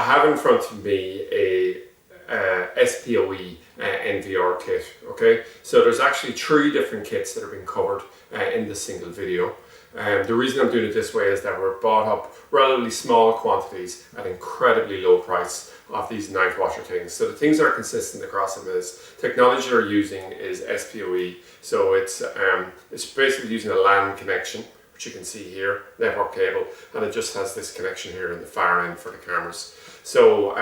have in front of me a sPoE NVR kit. Okay, so there's actually 3 different kits that are being covered in this single video. The reason I'm doing it this way is that we're bought up relatively small quantities at incredibly low price of these night watcher things. So the things that are consistent across them is technology they're using is sPoE. So it's basically using a LAN connection, which you can see here, network cable, and it just has this connection here in the far end for the cameras. So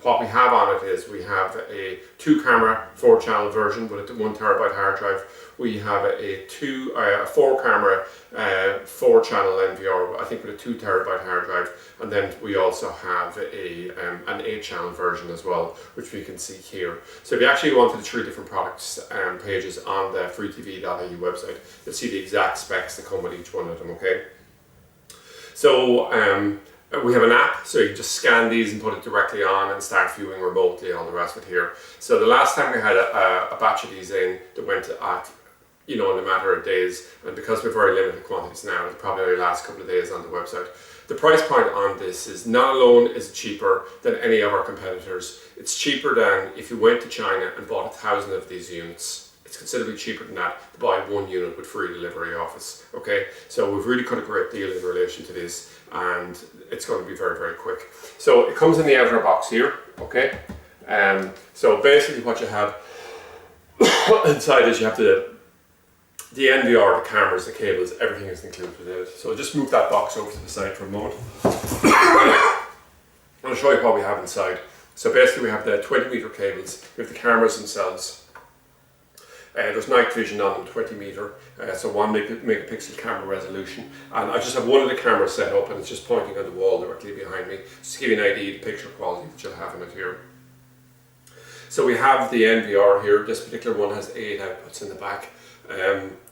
what we have on it is we have a 2-camera 4-channel version with a 1 terabyte hard drive. We have a 4-camera 4-channel NVR, I think with a 2 terabyte hard drive, and then we also have an 8-channel version as well, which we can see here. So if you actually wanted the 3 different products pages on the freetv.ie website, you'll see the exact specs that come with each one of them. Okay. So we have an app, so you can just scan these and put it directly on and start viewing remotely, all the rest of it here. So the last time we had a batch of these in that went at, in a matter of days, and because we're very limited quantities now, it'll probably only last a couple of days on the website. The price point on this is not alone is cheaper than any of our competitors. It's cheaper than if you went to China and bought 1,000 of these units. It's considerably cheaper than that to buy 1 unit with free delivery office. Okay, so we've really cut a great deal in relation to this, and it's going to be very, very quick. So it comes in the outer box here. Okay, so basically what you have inside is you have the NVR, the cameras, the cables, everything is included in it. So just move that box over to the side for a moment. I'll show you what we have inside. So basically we have the 20-meter cables, we have the cameras themselves. There's night vision on them, 20 meter, so 1 megapixel camera resolution. And I just have one of the cameras set up and it's just pointing on the wall directly behind me, just to give you an idea of the picture quality that you'll have in it here. So we have the NVR here. This particular one has 8 outputs in the back.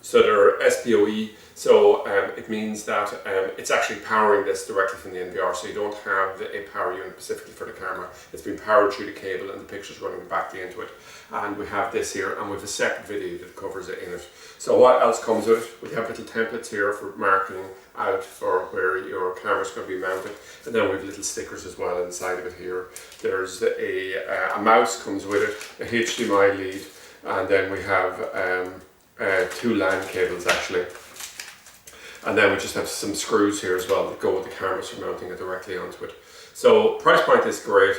So they're sPoE, so it means that it's actually powering this directly from the NVR, so you don't have a power unit specifically for the camera. It's been powered through the cable and the picture's running back into it. And we have this here, and we have a separate video that covers it in it. So what else comes with it? We have little templates here for marking out for where your camera's going to be mounted, and then we have little stickers as well inside of it here. There's a mouse comes with it, a HDMI lead, and then we have 2 LAN cables actually, and then we just have some screws here as well that go with the cameras for mounting it directly onto it. So price point is great.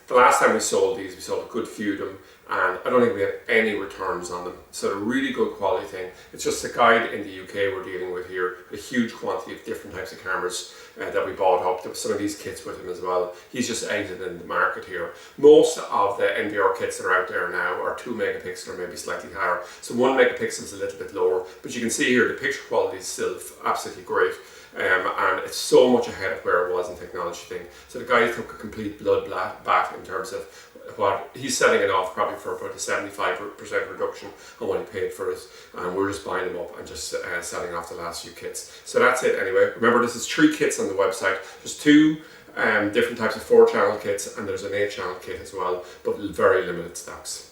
The last time we sold these, we sold a good few of them, and I don't think we had any returns on them. So they're a really good quality thing. It's just the guide in the UK we're dealing with here, a huge quantity of different types of cameras that we bought up. There were some of these kits with him as well. He's just exited in the market here. Most of the NVR kits that are out there now are 2 megapixel or maybe slightly higher. So 1 megapixel is a little bit lower, but you can see here the picture quality is still absolutely great. And it's so much ahead of where it was in technology thing. So the guy took a complete blood bath in terms of what he's selling it off probably for about a 75% reduction on what he paid for it, and we're just buying them up and just selling off the last few kits. So that's it anyway. Remember, this is 3 kits on the website. There's 2 different types of 4-channel kits, and there's an 8-channel kit as well, but very limited stocks.